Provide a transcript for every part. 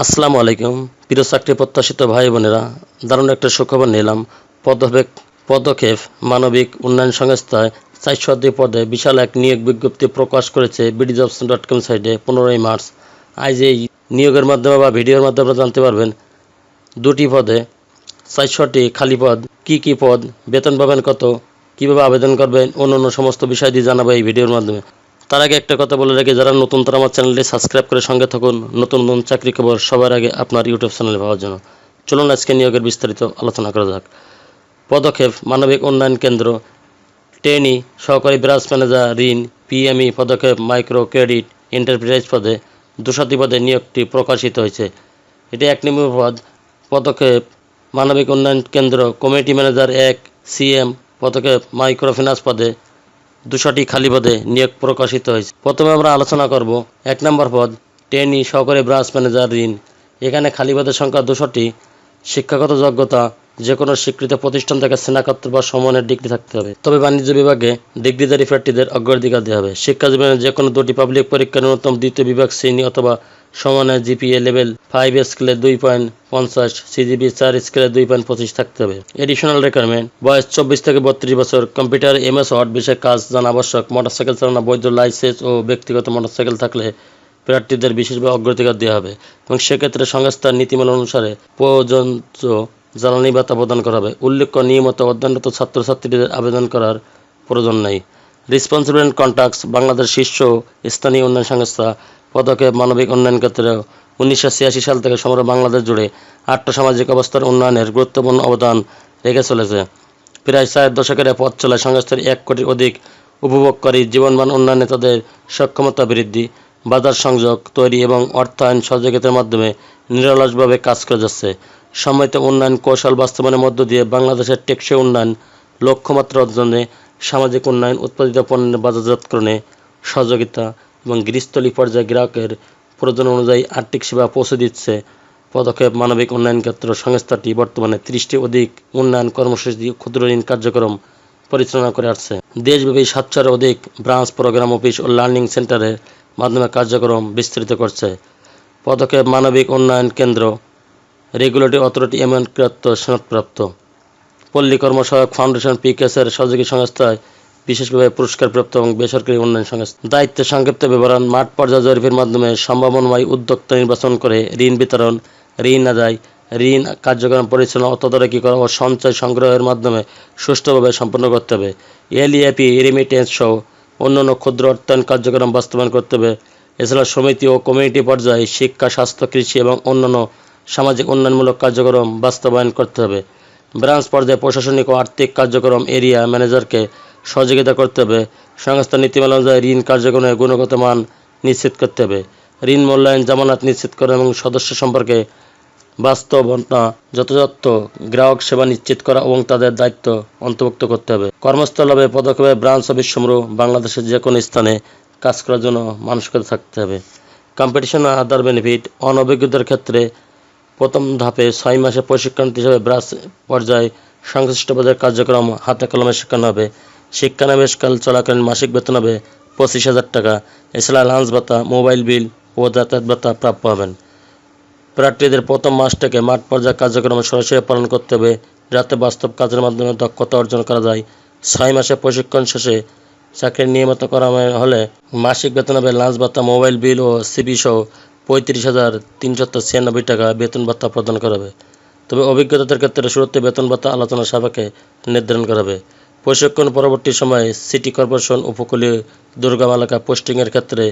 আসসালামু আলাইকুম প্রিয় চাকরি প্রত্যাশিত ভাই বোনেরা, দারুণ একটা সুখবর নিলাম। পদক্ষেপ মানবিক উন্নয়ন সংস্থায় 402 পদে বিশাল এক নিয়োগ বিজ্ঞপ্তি প্রকাশ করেছে bdjobs.com সাইটে 15ই মার্চ। আজ এই নিয়োগের মাধ্যমে বা ভিডিওর মাধ্যমে আপনারা জানতে পারবেন দুটি পদে 400টি খালি পদ, কি পদ, বেতন পাবেন কত, কীভাবে আবেদন করবেন, অন্য সমস্ত বিষয় দিয়ে জানাবো এই ভিডিওর মাধ্যমে। তার আগে একটা কথা বলে রাখি, যারা নতুন তারা আমার চ্যানেলটি সাবস্ক্রাইব করে সঙ্গে থাকুন নতুন চাকরি খবর সবার আগে আপনার ইউটিউব চ্যানেলে পাওয়ার জন্য। চলুন আজকে নিয়োগের বিস্তারিত আলোচনা করা যাক। পদক্ষেপ মানবিক উন্নয়ন কেন্দ্র, ট্রেনি সহকারী ব্রাঞ্চ ম্যানেজার ঋণ পিএমই পদক্ষেপ মাইক্রো ক্রেডিট এন্টারপ্রাইজ পদে 200টি পদে নিয়োগটি প্রকাশিত হয়েছে। এটি 1 নম্বর পদ। পদক্ষেপ মানবিক উন্নয়ন কেন্দ্র কমিটি ম্যানেজার 1 সিএম পদক্ষেপ মাইক্রো ফিন্যান্স পদে 200টি খালি পদে নিয়োগ প্রকাশিত হয়েছে। প্রথমে আমরা আলোচনা করব 1 নম্বর পদ ট্রেনি সহকারী ব্রাঞ্চ ম্যানেজার ঋণ। এখানে খালি পদের সংখ্যা 200টি। শিক্ষাগত যোগ্যতা যে কোনো স্বীকৃত প্রতিষ্ঠান থেকে স্নাতকোত্তর বা সমমানের ডিগ্রি থাকতে হবে, তবে বাণিজ্য বিভাগে ডিগ্রিধারী প্রার্থীদের অগ্রাধিকার দেওয়া হবে। শিক্ষা জীবনে যে কোনো 2টি পাবলিক পরীক্ষার ন্যূনতম দ্বিতীয় বিভাগ শ্রেণী অথবা সমমানের জিপিএ লেভেল 5 স্কেলে 2.50, সিজিপি 4 স্কেলে 2.25 থাকতে হবে। এডিশনাল রিকোয়ারমেন্ট: বয়স 24 থেকে 32 বছর, কম্পিউটার এমএস ওয়ার্ড বিষয়ে কাজ জানা আবশ্যক, মোটরসাইকেল চালানো, বৈধ লাইসেন্স ও ব্যক্তিগত মোটরসাইকেল থাকলে প্রার্থীদের বিশেষভাবে অগ্রাধিকার দেওয়া হবে এবং সেক্ষেত্রে সংস্থার নীতিমালা অনুসারে প্রযোজ্য জ্বালানি ভাতা প্রদান করা হবে। উল্লেখ্য, নিয়মিত অধ্যয়নরত ছাত্রছাত্রীদের আবেদন করার প্রয়োজন নেই। রেসপন্সিবল কন্ট্রাক্টস বাংলাদেশ শীর্ষ স্থানীয় উন্নয়ন সংস্থা। পদক্ষেপ মানবিক উন্নয়ন ক্ষেত্রে 1986 সাল থেকে সমগ্র বাংলাদেশ জুড়ে আর্থসামাজিক অবস্থার উন্নয়নের গুরুত্বপূর্ণ অবদান রেখে চলেছে। প্রায় 4 দশকের পথ চলায় সংস্থার 1 কোটির অধিক উপভোগকারী জীবনমান উন্নয়নে তাদের সক্ষমতা বৃদ্ধি, বাজার সংযোগ তৈরি এবং অর্থায়ন সহযোগিতার মাধ্যমে নিরলসভাবে কাজ করে যাচ্ছে। সম্মিলিত উন্নয়ন কৌশল বাস্তবায়নের মধ্য দিয়ে বাংলাদেশের টেকসই উন্নয়ন লক্ষ্যমাত্রা অর্জনে, সামাজিক উন্নয়ন, উৎপাদিত পণ্যের বাজারজাতকরণে সহযোগিতা এবং গৃহস্থলী পর্যায়ে গ্রাহকের প্রয়োজন অনুযায়ী আর্থিক সেবা পৌঁছে দিচ্ছে। পদক্ষেপ মানবিক উন্নয়ন ক্ষেত্র সংস্থাটি বর্তমানে 30টি অধিক উন্নয়ন কর্মসূচি, ক্ষুদ্র ঋণ কার্যক্রম পরিচালনা করে আসছে। দেশব্যাপী 700-এর অধিক ব্রাঞ্চ, প্রোগ্রাম অফিস ও লার্নিং সেন্টারের মাধ্যমে কার্যক্রম বিস্তৃত করছে। পদক্ষেপ মানবিক উন্নয়ন কেন্দ্র রেগুলেটরি অথরিটি এমনকৃত সনদপ্রাপ্ত। পল্লী কর্মসহায়ক ফাউন্ডেশন পিকেএসের সহযোগী সংস্থায় বিশেষভাবে পুরস্কারপ্রাপ্ত এবং বেসরকারি উন্নয়ন সংস্থা। দায়িত্বের সংক্ষিপ্ত বিবরণ: মাঠ পর্যায়ে জরিপের মাধ্যমে সম্ভাবনাময় উদ্যোক্তা নির্বাচন করে ঋণ বিতরণ, ঋণ আদায়, ঋণ কার্যক্রম পরিচালনা, তদারকি করা ও সঞ্চয় সংগ্রহের মাধ্যমে সুষ্ঠুভাবে সম্পন্ন করতে হবে। এলইএপি রেমিটেন্স সহ অন্যান্য ক্ষুদ্র অর্থায়ন কার্যক্রম বাস্তবায়ন করতে হবে। এছাড়া সমিতি ও কমিউনিটি পর্যায়ে শিক্ষা, স্বাস্থ্য, কৃষি এবং অন্যান্য সামাজিক উন্নয়নমূলক কার্যক্রম বাস্তবায়ন করতে হবে। ব্রাঞ্চ পর্যায়ে প্রশাসনিক ও আর্থিক কার্যক্রম এরিয়া ম্যানেজারকে সহযোগিতা করতে হবে। সংস্থার নীতিমালা অনুযায়ী ঋণ কার্যক্রমের গুণগত মান নিশ্চিত করতে হবে। ঋণ মূল্যায়ন, জামানত নিশ্চিত করা এবং সদস্য সম্পর্কে বাস্তবতা, যথাযথ গ্রাহক সেবা নিশ্চিত করা এবং তাদের দায়িত্ব অন্তর্ভুক্ত করতে হবে। কর্মস্থল হবে পদক্ষেপে ব্রাঞ্চ অফিস সমূহ বাংলাদেশের যে কোনো স্থানে কাজ করার জন্য মানসিকতা থাকতে হবে। কম্পিটিশন আদার বেনিফিট: অনভিজ্ঞতার ক্ষেত্রে প্রথম ধাপে 6 মাসের প্রশিক্ষণ হিসেবে ব্রাঞ্চ পর্যায়ে সংশ্লিষ্ট পদের কার্যক্রম হাতে কলমে শেখানো হবে। শিক্ষানবিশকাল চলাকালীন মাসিক বেতন হবে 25,000 টাকা। এছাড়া লাঞ্চ ভাতা, মোবাইল বিল ও যাতায়াত ভাতা প্রাপ্য হবেন। প্রার্থীদের প্রথম মাস থেকে মাঠ পর্যায়ে কার্যক্রম সরাসরি পালন করতে হবে, যাতে বাস্তব কাজের মাধ্যমে দক্ষতা অর্জন করা যায়। 6 মাসের প্রশিক্ষণ শেষে চাকরি নিয়মিত করা হলে মাসিক বেতন হবে লাঞ্চ ভাতা, মোবাইল বিল ও সিবি সহ 35,396 টাকা বেতন ভাতা প্রদান করা হবে। তবে অভিজ্ঞতার ক্ষেত্রে শুরুতে বেতন ভাতা আলোচনা সাপেক্ষে নির্ধারণ করা হবে। প্রশিক্ষণ পরবর্তী সময়ে সিটি কর্পোরেশন, উপকূলীয় দুর্গম এলাকা পোস্টিংয়ের ক্ষেত্রে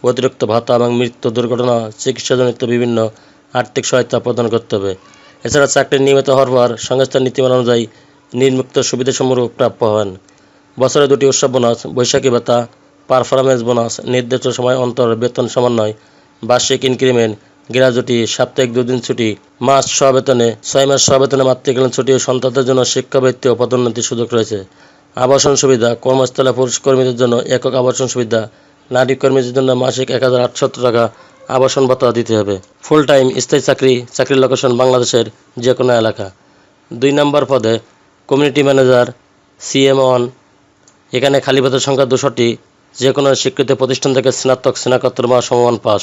অতিরিক্ত ভাতা এবং মৃত্যু, দুর্ঘটনা, চিকিৎসাজনিত বিভিন্ন আর্থিক সহায়তা প্রদান করতে হবে। এছাড়া চাকরি নিয়মিত হওয়ার পর সংস্থার নীতিমালা অনুযায়ী নিম্নোক্ত সুবিধাসমূহ প্রাপ্য হবেন: বছরে 2টি উৎসব বোনাস, বৈশাখী ভাতা, পারফরমেন্স বোনাস, নির্দিষ্ট সময় অন্তর বেতন সমন্বয়, বার্ষিক ইনক্রিমেন্ট, গ্র্যাজুইটি, সাপ্তাহিক 2 দিন ছুটি, মাস সহবেতনে 6 মাস সহবেতনে মাতৃকালীন ছুটি ও সন্তানদের জন্য শিক্ষাবৃত্তি ও পদোন্নতির সুযোগ রয়েছে। আবাসন সুবিধা: কর্মস্থলে পুরুষ কর্মীদের জন্য একক আবাসন সুবিধা, নারী কর্মীদের জন্য মাসিক 1,800 টাকা আবাসন ভাতা দিতে হবে। ফুল টাইম স্থায়ী চাকরির লোকেশন বাংলাদেশের যে কোনো এলাকা। 2 নম্বর পদে কমিউনিটি ম্যানেজার CM1। এখানে খালি পদের সংখ্যা 200টি। যে কোনো স্বীকৃত প্রতিষ্ঠান থেকে স্নাতক, স্নাতকোত্তর বা সমমান পাস।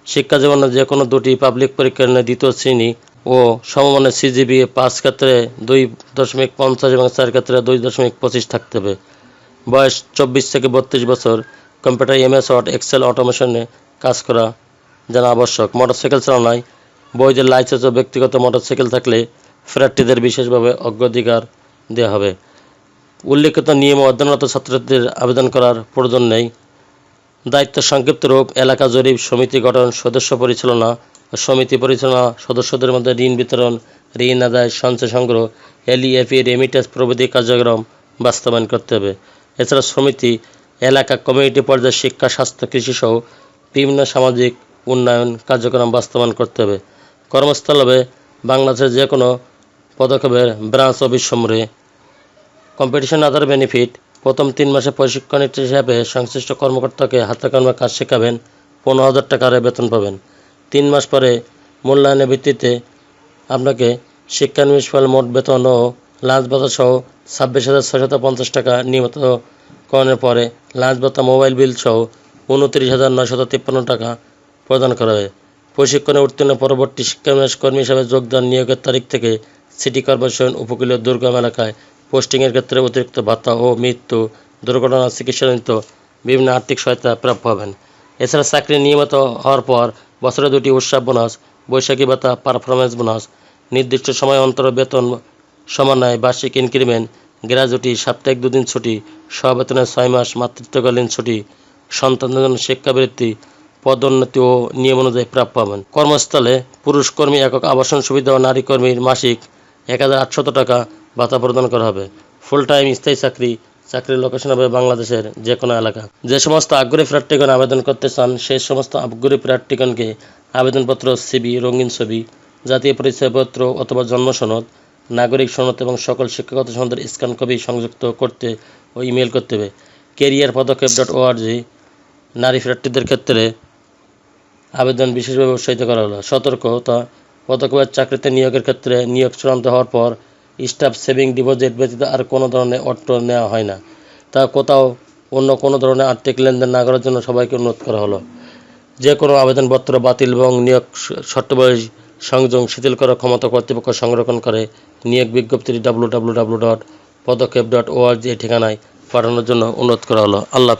শিক্ষা জীবনে যে কোনো দুটি পাবলিক পরীক্ষার ন্যায় দ্বিতীয় শ্রেণী ও সমমানের সিজিপিএ 5 ক্ষেত্রে 2.50 এবং 4 ক্ষেত্রে 2.25 থাকতে হবে। বয়স 24 থেকে 32 বছর। কম্পিউটার, এমএস ওয়ার্ড, এক্সেল, অটোমেশনে কাজ করা জানা আবশ্যক। মোটরসাইকেল চালানোয় বৈধ লাইসেন্স ও ব্যক্তিগত মোটরসাইকেল থাকলে প্রার্থীদের বিশেষভাবে অগ্রাধিকার দেওয়া হবে। উল্লিখিত নিয়ম অধ্যয়নরত ছাত্রছাত্রীদের আবেদন করার প্রয়োজন নেই। দায়িত্ব সংক্ষিপ্ত রূপ: এলাকা জরিপ, সমিতি গঠন, সদস্য পরিচালনা ও সমিতি পরিচালনা, সদস্যদের মধ্যে ঋণ বিতরণ, ঋণ আদায়, সঞ্চয় সংগ্রহ, এলইএফি, রেমিটেন্স প্রভৃতি কার্যক্রম বাস্তবায়ন করতে হবে। এছাড়া সমিতি এলাকা কমিউনিটি পর্যায়ে শিক্ষা, স্বাস্থ্য, কৃষি সহ বিভিন্ন সামাজিক উন্নয়ন কার্যক্রম বাস্তবায়ন করতে হবে। কর্মস্থল হবে বাংলাদেশের যে কোনো পদক্ষেপের ব্রাঞ্চ অফিস সমূহে। কম্পিটিশন আদার বেনিফিট: প্রথম 3 মাসে প্রশিক্ষণ হিসাবে সংশ্লিষ্ট কর্মকর্তাকে হাতে কলমে কাজ শেখাবেন। 15,000 টাকা হারে বেতন পাবেন। 3 মাস পরে মূল্যায়নের ভিত্তিতে আপনাকে শিক্ষানবিশ ফল মোট বেতন ও লাঞ্চ ভাতা সহ 26,650 টাকা নিয়মিতকরণের পরে লাঞ্চ ভাতা, মোবাইল বিল সহ 29,953 টাকা প্রদান করা হবে। প্রশিক্ষণে উত্তীর্ণ পরবর্তী শিক্ষানবিশ কর্মী হিসাবে যোগদান নিয়োগের তারিখ থেকে সিটি কর্পোরেশন উপকূলীয় দুর্গম এলাকায় পোস্টিংয়ের ক্ষেত্রে অতিরিক্ত ভাতা ও মৃত্যু, দুর্ঘটনা, চিকিৎসাজনিত বিভিন্ন আর্থিক সহায়তা প্রাপ্য হবেন। এছাড়া চাকরি নিয়মিত হওয়ার পর বছরে 2টি উৎসব বোনাস, বৈশাখী ভাতা, পারফরমেন্স বোনাস, নির্দিষ্ট সময় অন্তর বেতন সমন্বয়, বার্ষিক ইনক্রিমেন্ট, গ্র্যাজুইটি, সাপ্তাহিক 2 দিন ছুটি, সহবেতনের 6 মাস মাতৃত্বকালীন ছুটি, সন্তানদের জন্য শিক্ষাবৃত্তি, পদোন্নতি ও নিয়ম অনুযায়ী প্রাপ্য হবেন। কর্মস্থলে পুরুষ কর্মী একক আবাসন সুবিধা ও নারী কর্মীর মাসিক 1,800 টাকা ভাতা প্রদান করা হবে। ফুল টাইম স্থায়ী চাকরি। চাকরির লোকেশন হবে বাংলাদেশের যে কোনো এলাকা। যে সমস্ত আগ্রহী প্রার্থীগণ আবেদন করতে চান সেই সমস্ত আগ্রহী প্রার্থীগণকে আবেদনপত্র, সিভি, রঙিন ছবি, জাতীয় পরিচয়পত্র অথবা জন্ম সনদ, নাগরিক সনদ এবং সকল শিক্ষাগত সনদের স্ক্যান কপি সংযুক্ত করতে ও ইমেল করতে হবে। careerpadakep.org। নারী প্রার্থীদের ক্ষেত্রে আবেদন বিশেষভাবে উৎসাহিত করা হলো। সতর্কতা: পদক্ষেপের চাকরিতে নিয়োগের ক্ষেত্রে নিয়োগ চূড়ান্ত হওয়ার পর স্টাফ সেভিং ডিপোজিট ব্যতীত আর কোনো ধরনের অর্থ নেওয়া হয় না। তা কোথাও অন্য কোনো ধরনের আর্থিক লেনদেন না করার জন্য সবাইকে অনুরোধ করা হলো। যে কোনো আবেদনপত্র বাতিল এবং নিয়োগ শর্তাবলী সংযোগ শিথিল করার ক্ষমতা কর্তৃপক্ষ সংরক্ষণ করে। নিয়োগ বিজ্ঞপ্তিটি www.padakep.org ঠিকানায় পাঠানোর জন্য অনুরোধ করা হলো। আল্লাহ।